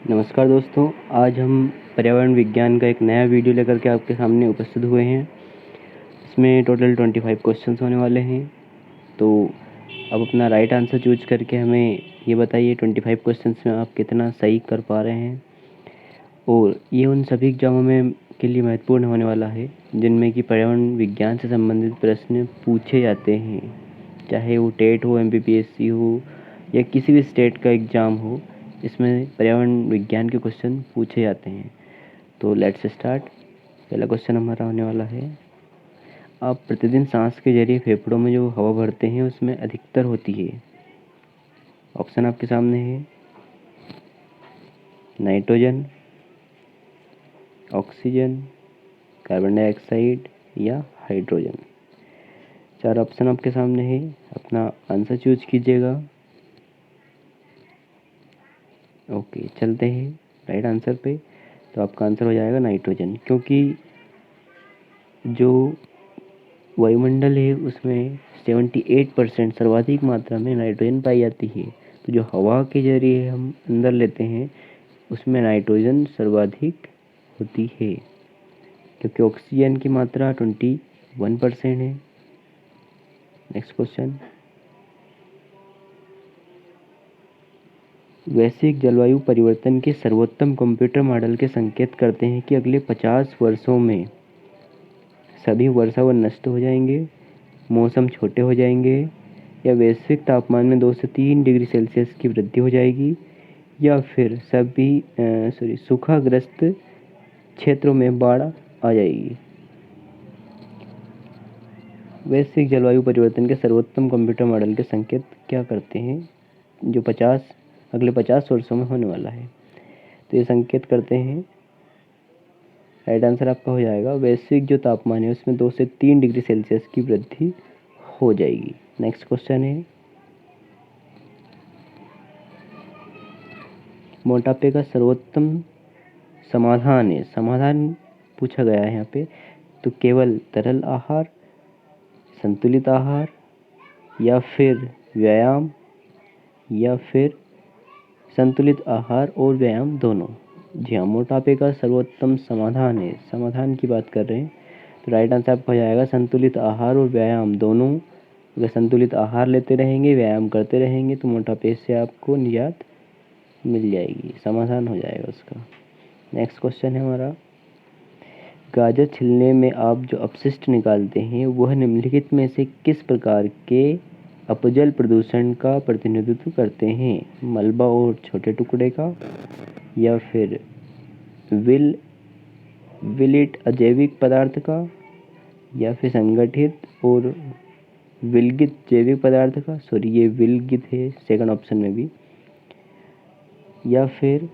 नमस्कार दोस्तों, आज हम पर्यावरण विज्ञान का एक नया वीडियो लेकर के आपके सामने उपस्थित हुए हैं। इसमें टोटल 25 क्वेश्चंस होने वाले हैं। तो अब अपना राइट आंसर चूज करके हमें ये बताइए 25 क्वेश्चंस में आप कितना सही कर पा रहे हैं। और ये उन सभी एग्जामों में के लिए महत्वपूर्ण होने वाला है जिनमें कि पर्यावरण विज्ञान से संबंधित प्रश्न पूछे जाते हैं, चाहे वो टेट हो, MPPSC हो या किसी भी स्टेट का एग्ज़ाम हो। इसमें पर्यावरण विज्ञान के क्वेश्चन पूछे जाते हैं। तो लेट्स स्टार्ट। पहला क्वेश्चन हमारा होने वाला है, आप प्रतिदिन सांस के जरिए फेफड़ों में जो हवा भरते हैं उसमें अधिकतर होती है। ऑप्शन आपके सामने है, नाइट्रोजन, ऑक्सीजन, कार्बन डाइऑक्साइड या हाइड्रोजन। 4 ऑप्शन आपके सामने है, अपना आंसर चूज कीजिएगा। ओके, चलते हैं राइट आंसर पे। तो आपका आंसर हो जाएगा नाइट्रोजन, क्योंकि जो वायुमंडल है उसमें 78% सर्वाधिक मात्रा में नाइट्रोजन पाई जाती है। तो जो हवा के जरिए हम अंदर लेते हैं उसमें नाइट्रोजन सर्वाधिक होती है, क्योंकि ऑक्सीजन की मात्रा 21% है। नेक्स्ट क्वेश्चन, वैश्विक जलवायु परिवर्तन के सर्वोत्तम कंप्यूटर मॉडल के संकेत करते हैं कि अगले 50 वर्षों में सभी वर्षावन नष्ट हो जाएंगे, मौसम छोटे हो जाएंगे, या वैश्विक तापमान में 2 से 3 डिग्री सेल्सियस की वृद्धि हो जाएगी, या फिर सभी सूखाग्रस्त क्षेत्रों में बाढ़ आ जाएगी। वैश्विक जलवायु परिवर्तन के सर्वोत्तम कंप्यूटर मॉडल के संकेत क्या करते हैं जो अगले 50 वर्षों में होने वाला है। तो ये संकेत करते हैं, राइट आंसर आपका हो जाएगा वैश्विक जो तापमान है उसमें 2 से 3 डिग्री सेल्सियस की वृद्धि हो जाएगी। नेक्स्ट क्वेश्चन है, मोटापे का सर्वोत्तम समाधान है। समाधान पूछा गया है यहाँ पे, तो केवल तरल आहार, संतुलित आहार, या फिर व्यायाम, या फिर संतुलित आहार और व्यायाम दोनों। जी हाँ, मोटापे का सर्वोत्तम समाधान है, समाधान की बात कर रहे हैं। तो राइट आंसर आपका हो जाएगा संतुलित आहार और व्यायाम दोनों। अगर संतुलित आहार लेते रहेंगे, व्यायाम करते रहेंगे तो मोटापे से आपको निजात मिल जाएगी, समाधान हो जाएगा उसका। नेक्स्ट क्वेश्चन है हमारा, गाजर छिलने में आप जो अपशिष्ट निकालते हैं वह निम्नलिखित में से किस प्रकार के अपजल प्रदूषण का प्रतिनिधित्व करते हैं। मलबा और छोटे टुकड़े का, या फिर विलिट अजैविक पदार्थ का, या फिर संगठित और विलगित जैविक पदार्थ का। सॉरी, ये विलगित है सेकंड ऑप्शन में भी, या फिर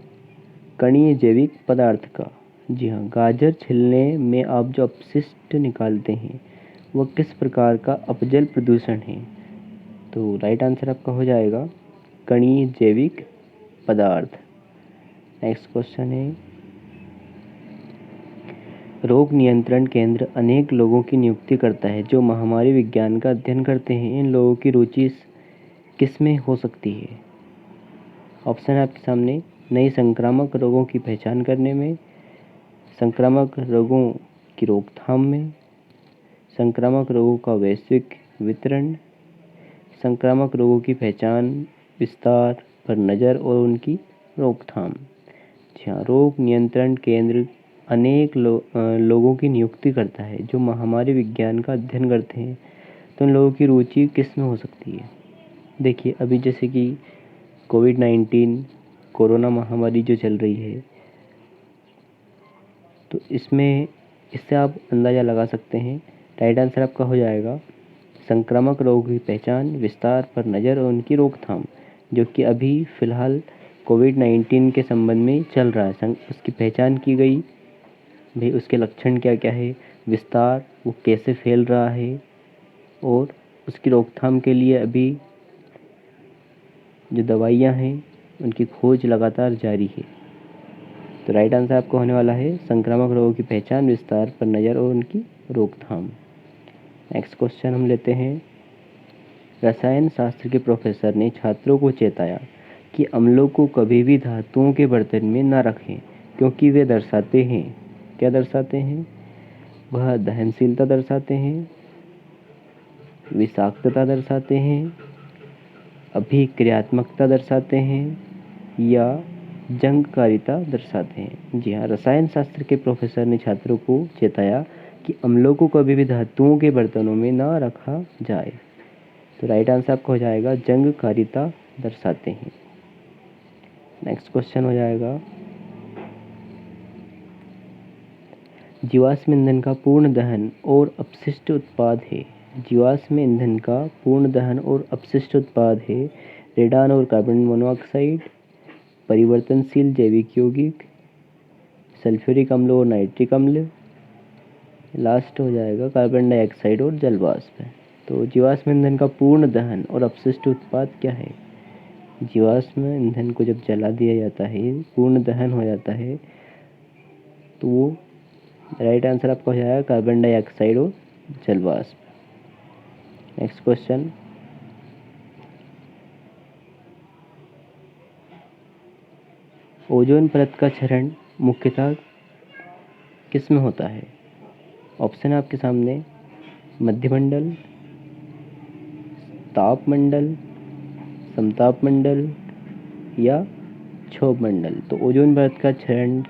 कणीय जैविक पदार्थ का। जी हाँ, गाजर छिलने में आप जो अपशिष्ट निकालते हैं वह किस प्रकार का अपजल प्रदूषण है। तो राइट आंसर आपका हो जाएगा कणीय जैविक पदार्थ। नेक्स्ट क्वेश्चन है, रोग नियंत्रण केंद्र अनेक लोगों की नियुक्ति करता है जो महामारी विज्ञान का अध्ययन करते हैं। इन लोगों की रुचि किसमें हो सकती है। ऑप्शन है आपके सामने, नई संक्रामक रोगों की पहचान करने में, संक्रामक रोगों की रोकथाम में, संक्रामक रोगों का वैश्विक वितरण, संक्रामक रोगों की पहचान, विस्तार पर नज़र और उनकी रोकथाम। जी हाँ, रोग नियंत्रण केंद्र अनेक लोगों की नियुक्ति करता है जो महामारी विज्ञान का अध्ययन करते हैं। तो उन लोगों की रुचि किस में हो सकती है। देखिए, अभी जैसे कि कोविड-19 कोरोना महामारी जो चल रही है, तो इससे आप अंदाज़ा लगा सकते हैं। राइट आंसर आपका हो जाएगा संक्रामक रोगों की पहचान, विस्तार पर नज़र और उनकी रोकथाम, जो कि अभी फ़िलहाल कोविड-19 के संबंध में चल रहा है। उसकी पहचान की गई, भाई उसके लक्षण क्या क्या है, विस्तार वो कैसे फैल रहा है, और उसकी रोकथाम के लिए अभी जो दवाइयाँ हैं उनकी खोज लगातार जारी है। तो राइट आंसर आपको होने वाला है संक्रामक रोगों की पहचान, विस्तार पर नज़र और उनकी रोकथाम। नेक्स्ट क्वेश्चन हम लेते हैं, रसायन शास्त्र के प्रोफेसर ने छात्रों को चेताया कि अम्लों को कभी भी धातुओं के बर्तन में ना रखें, क्योंकि वे दर्शाते हैं, क्या दर्शाते हैं? वह दहनशीलता दर्शाते हैं, विषाक्तता दर्शाते हैं, अभिक्रियात्मकता दर्शाते हैं या जंगकारिता दर्शाते हैं। जी हाँ, रसायन शास्त्र के प्रोफेसर ने छात्रों को चेताया कि अम्लों को कभी भी धातुओं के बर्तनों में ना रखा जाए। तो राइट आंसर आपका हो जाएगा जंगकारिता दर्शाते हैं। नेक्स्ट क्वेश्चन हो जाएगा, जीवाश्म ईंधन का पूर्ण दहन और अपशिष्ट उत्पाद है। जीवाश्म ईंधन का पूर्ण दहन और अपशिष्ट उत्पाद है रेडान और कार्बन मोनोऑक्साइड, परिवर्तनशील जैविक यौगिक, सल्फ्यूरिक अम्ल और नाइट्रिक अम्ल, लास्ट हो जाएगा कार्बन डाइऑक्साइड और जल वाष्प। तो जीवाश्म ईंधन का पूर्ण दहन और अपशिष्ट उत्पाद क्या है? जीवाश्म ईंधन को जब जला दिया जाता है, पूर्ण दहन हो जाता है, तो वो राइट आंसर आपका हो जाएगा कार्बन डाइऑक्साइड और जल वाष्प। नेक्स्ट क्वेश्चन, ओजोन परत का क्षरण मुख्यतः किस में होता है? ऑप्शन है आपके सामने, मध्यमंडल, तापमंडल, समतापमंडल या क्षोभमंडल। तो ओजोन परत का क्षरण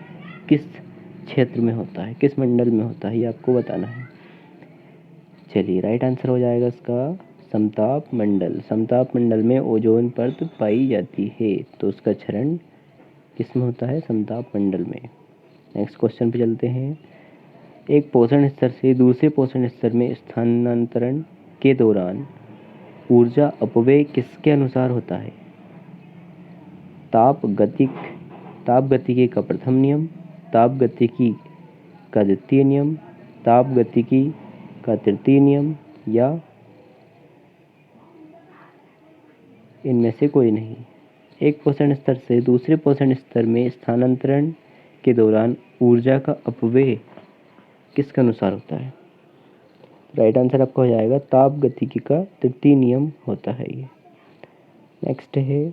किस क्षेत्र में होता है, किस मंडल में होता है, ये आपको बताना है। चलिए, राइट आंसर हो जाएगा इसका समताप मंडल। समताप मंडल में ओजोन परत पाई जाती है, तो उसका क्षरण किस में होता है? समताप मंडल में। नेक्स्ट क्वेश्चन पे चलते हैं, एक पोषण स्तर से दूसरे पोषण स्तर में स्थानांतरण के दौरान ऊर्जा अपव्यय किसके अनुसार होता है? ताप गतिकी का प्रथम नियम, ताप गतिकी का द्वितीय नियम, ताप गतिकी का तृतीय नियम या इनमें से कोई नहीं। एक पोषण स्तर से दूसरे पोषण स्तर में स्थानांतरण के दौरान ऊर्जा का अपव्यय किसके अनुसार होता है? राइट आंसर आपका हो जाएगा ताप गतिकी का तृतीय नियम होता है ये। नेक्स्ट है,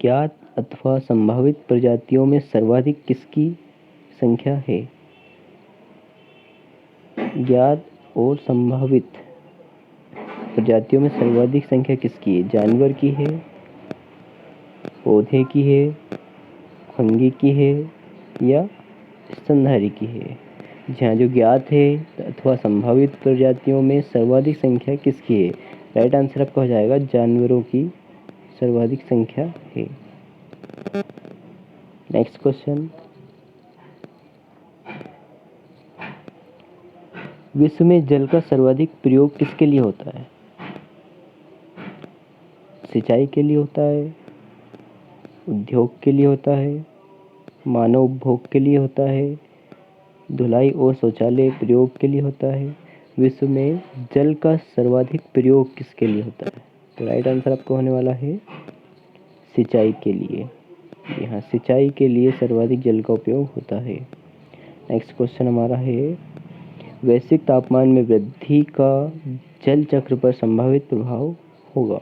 ज्ञात अथवा संभावित प्रजातियों में सर्वाधिक किसकी संख्या है? ज्ञात और संभावित प्रजातियों में सर्वाधिक संख्या किसकी है? जानवर की है, पौधे की है, फंगी की है या स्तनधारी की है? जहाँ जो ज्ञात है अथवा संभावित प्रजातियों में सर्वाधिक संख्या किसकी है? राइट आंसर आपका हो जाएगा जानवरों की सर्वाधिक संख्या है। नेक्स्ट क्वेश्चन, विश्व में जल का सर्वाधिक प्रयोग किसके लिए होता है? सिंचाई के लिए होता है, उद्योग के लिए होता है, मानव उपभोग के लिए होता है, धुलाई और शौचालय प्रयोग के लिए होता है? विश्व में जल का सर्वाधिक प्रयोग किसके लिए होता है? तो राइट आंसर आपका होने वाला है सिंचाई के लिए। यहाँ सिंचाई के लिए सर्वाधिक जल का उपयोग होता है। नेक्स्ट क्वेश्चन हमारा है, वैश्विक तापमान में वृद्धि का जल चक्र पर संभावित प्रभाव होगा?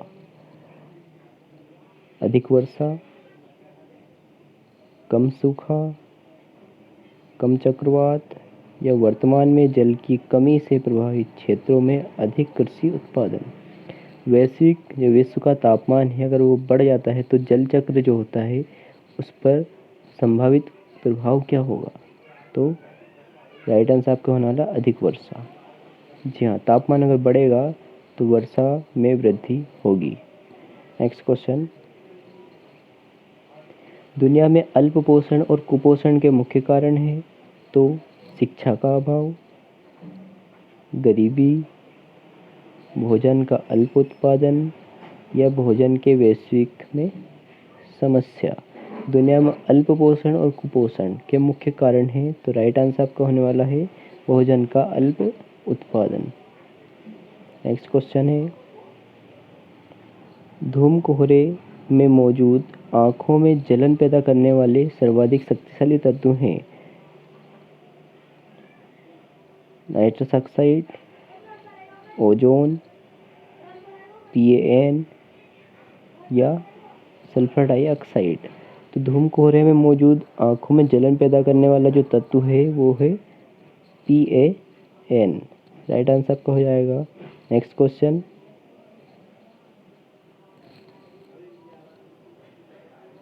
अधिक वर्षा, कम सूखा, कम चक्रवात या वर्तमान में जल की कमी से प्रभावित क्षेत्रों में अधिक कृषि उत्पादन। जो विश्व का तापमान है, अगर वो बढ़ जाता है तो जल चक्र जो होता है उस पर संभावित प्रभाव क्या होगा? तो राइट आंसर आपका होने वाला अधिक वर्षा। जी हाँ, तापमान अगर बढ़ेगा तो वर्षा में वृद्धि होगी। नेक्स्ट क्वेश्चन, दुनिया में अल्प पोषण और कुपोषण के मुख्य कारण हैं? तो शिक्षा का अभाव, गरीबी, भोजन का अल्प उत्पादन या भोजन के वैश्विक में समस्या। दुनिया में अल्प पोषण और कुपोषण के मुख्य कारण हैं, तो राइट आंसर आपका होने वाला है भोजन का अल्प उत्पादन। नेक्स्ट क्वेश्चन है, धूम कोहरे में मौजूद आंखों में जलन पैदा करने वाले सर्वाधिक शक्तिशाली तत्व हैं? नाइट्रस ऑक्साइड, ओजोन, PAN या सल्फर डाइऑक्साइड। तो धूम कोहरे में मौजूद आंखों में जलन पैदा करने वाला जो तत्व है वो है PaN। राइट आंसर आपका हो जाएगा। Next question,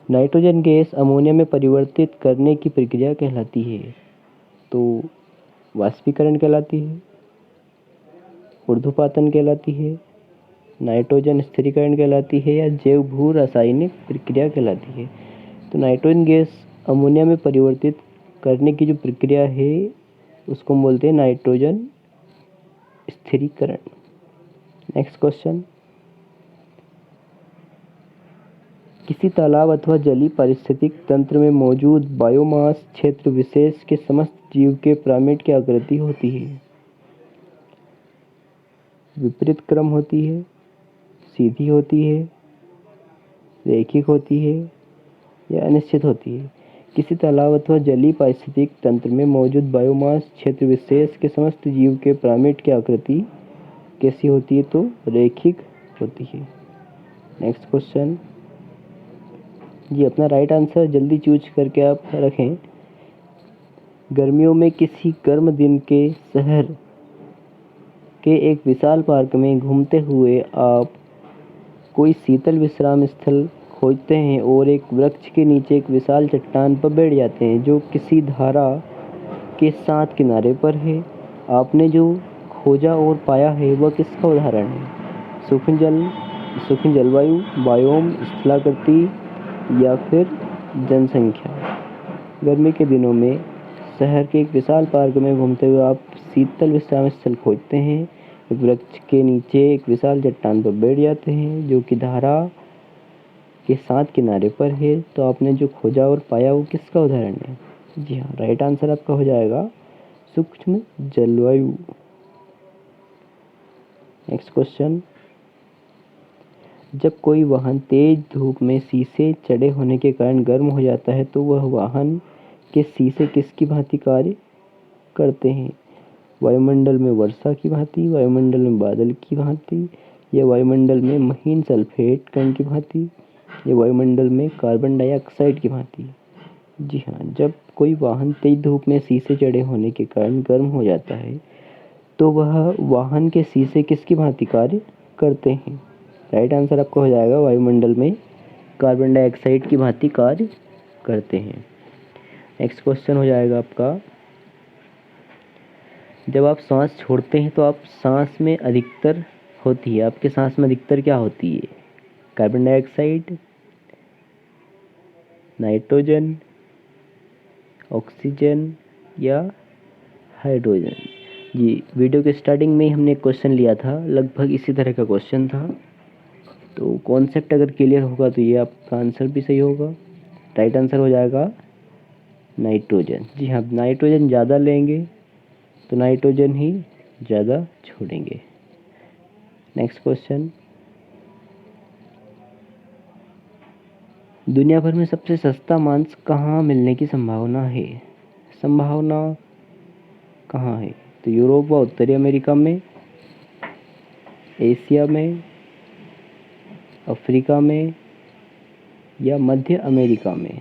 nitrogen gas ammonia में परिवर्तित करने की प्रक्रिया कहलाती है। तो वाष्पीकरण कहलाती है, ऊर्ध्वपातन कहलाती है, नाइट्रोजन स्थिरीकरण कहलाती है या जैव भू रासायनिक प्रक्रिया कहलाती है। तो नाइट्रोजन गैस अमोनिया में परिवर्तित करने की जो प्रक्रिया है उसको हम बोलते हैं नाइट्रोजन स्थिरीकरण। नेक्स्ट क्वेश्चन, किसी तालाब अथवा जलीय पारिस्थितिक तंत्र में मौजूद बायोमास क्षेत्र विशेष के समस्त जीव के पिरामिड की आकृति होती है। विपरीत क्रम होती है, सीधी होती है, रैखिक होती है या अनिश्चित होती है। किसी तालाब अथवा जलीय पारिस्थितिक तंत्र में मौजूद बायोमास क्षेत्र विशेष के समस्त जीव के पिरामिड की आकृति कैसी होती है? तो रैखिक होती है। नेक्स्ट क्वेश्चन, जी अपना राइट आंसर जल्दी चूज करके आप रखें। गर्मियों में किसी गर्म दिन के शहर के एक विशाल पार्क में घूमते हुए आप कोई शीतल विश्राम स्थल खोजते हैं और एक वृक्ष के नीचे एक विशाल चट्टान पर बैठ जाते हैं जो किसी धारा के साथ किनारे पर है। आपने जो खोजा और पाया है वह किसका उदाहरण है? सूक्ष्म जलवायु, बायोम, स्थलाकृति या फिर जनसंख्या। गर्मी के दिनों में शहर के एक विशाल पार्क में घूमते हुए आप शीतल विश्राम स्थल खोजते हैं, वृक्ष के नीचे एक विशाल चट्टान पर बैठ जाते हैं जो कि धारा के साथ किनारे पर है। तो आपने जो खोजा और पाया वो किसका उदाहरण है? जी हाँ, राइट आंसर आपका हो जाएगा सूक्ष्म जलवायु। नेक्स्ट क्वेश्चन, जब कोई वाहन तेज धूप में शीशे चढ़े होने के कारण गर्म हो जाता है तो वह वाहन के शीशे किसकी भांति कार्य करते हैं? वायुमंडल में वर्षा की भांति, वायुमंडल में बादल की भांति या वायुमंडल में महीन सल्फेट कण की भांति या वायुमंडल में कार्बन डाइऑक्साइड की भांति। जी हाँ, जब कोई वाहन तेज धूप में शीशे चढ़े होने के कारण गर्म हो जाता है तो वह वाहन के शीशे किसकी भांति कार्य करते हैं? राइट आंसर आपका हो जाएगा वायुमंडल में कार्बन डाइऑक्साइड की भांति कार्य करते हैं। नेक्स्ट क्वेश्चन हो जाएगा आपका, जब आप सांस छोड़ते हैं तो आप सांस में अधिकतर होती है, आपके सांस में अधिकतर क्या होती है? कार्बन डाइऑक्साइड, नाइट्रोजन, ऑक्सीजन या हाइड्रोजन। जी वीडियो के स्टार्टिंग में ही हमने एक क्वेश्चन लिया था, लगभग इसी तरह का क्वेश्चन था। तो कॉन्सेप्ट अगर क्लियर होगा तो ये आपका आंसर भी सही होगा। राइट आंसर हो जाएगा नाइट्रोजन। जी हाँ, नाइट्रोजन ज़्यादा लेंगे तो नाइट्रोजन ही ज़्यादा छोड़ेंगे। नेक्स्ट क्वेश्चन, दुनिया भर में सबसे सस्ता मांस कहाँ मिलने की संभावना है? संभावना कहाँ है? तो यूरोप व उत्तरी अमेरिका में, एशिया में, अफ्रीका में या मध्य अमेरिका में।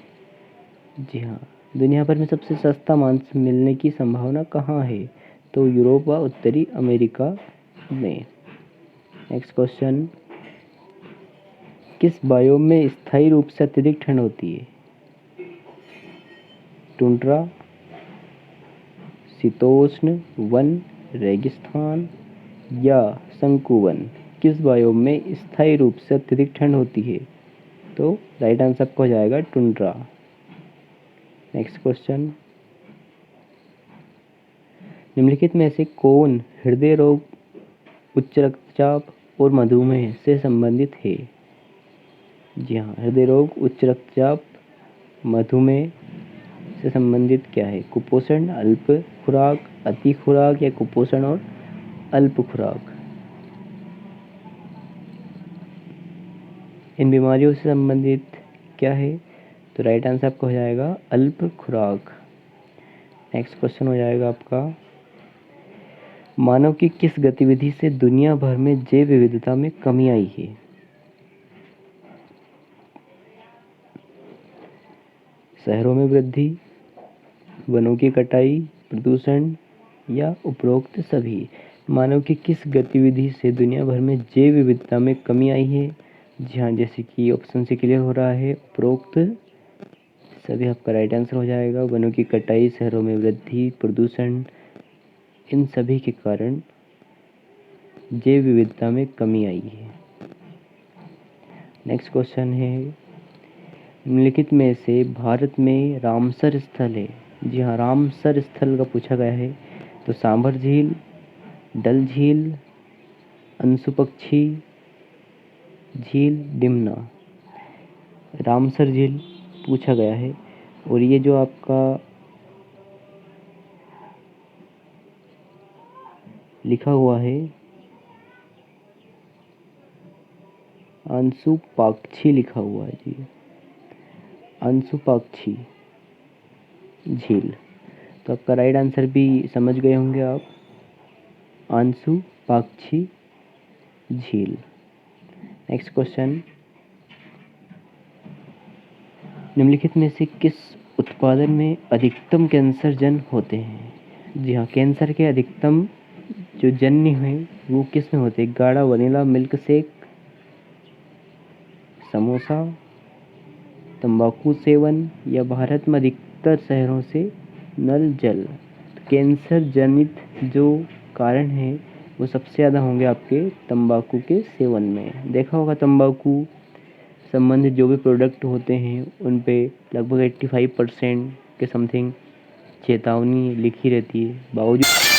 जी हाँ, दुनिया भर में सबसे सस्ता मांस मिलने की संभावना कहाँ है? तो यूरोप व उत्तरी अमेरिका में। नेक्स्ट क्वेश्चन, किस बायोम में स्थायी रूप से अत्यधिक ठंड होती है? टुंड्रा, शीतोष्ण वन, रेगिस्तान या शंकु वन। किस बायोम में स्थायी रूप से अत्यधिक ठंड होती है? तो राइट आंसर आपका हो जाएगा टुंड्रा। नेक्स्ट क्वेश्चन, निम्नलिखित में से कौन हृदय रोग, उच्च रक्तचाप और मधुमेह से संबंधित है? जी हाँ, हृदय रोग, उच्च रक्तचाप, मधुमेह से संबंधित क्या है? कुपोषण, अल्प खुराक, अति खुराक या कुपोषण और अल्प खुराक। इन बीमारियों से संबंधित क्या है? तो राइट आंसर आपका हो जाएगा अल्प खुराक। नेक्स्ट क्वेश्चन हो जाएगा आपका, मानव की किस गतिविधि से दुनिया भर में जैव विविधता में कमी आई है? शहरों में वृद्धि, वनों की कटाई, प्रदूषण या उपरोक्त सभी। मानव की किस गतिविधि से दुनिया भर में जैव विविधता में कमी आई है? जी हाँ, जैसे कि ऑप्शन से क्लियर हो रहा है, उपरोक्त सभी आपका राइट आंसर हो जाएगा। वनों की कटाई, शहरों में वृद्धि, प्रदूषण, इन सभी के कारण जैव विविधता में कमी आई है। नेक्स्ट क्वेश्चन है, निम्नलिखित में से भारत में रामसर स्थल है। जी हाँ, रामसर स्थल का पूछा गया है। तो सांभर झील, डल झील, अंशुपक्षी झील, डिमना। रामसर झील पूछा गया है और ये जो आपका लिखा हुआ है अंशुपाक्षी लिखा हुआ है जी, अंशुपाक्षी झील। तो आपका राइट आंसर भी समझ गए होंगे आप, अंशुपाक्षी झील। नेक्स्ट क्वेश्चन, निम्नलिखित में से किस उत्पादन में अधिकतम कैंसर जन्य होते हैं? जी हाँ, कैंसर के अधिकतम जो जन्य हैं वो किस में होते हैं? गाढ़ा वनीला मिल्क शेक, समोसा, तंबाकू सेवन या भारत में अधिकतर शहरों से नल जल। तो कैंसर जनित जो कारण है वो सबसे ज़्यादा होंगे आपके तंबाकू के सेवन में। देखा होगा तंबाकू संबंधित जो भी प्रोडक्ट होते हैं उन पे लगभग 85% के समथिंग चेतावनी लिखी रहती है, बावजूद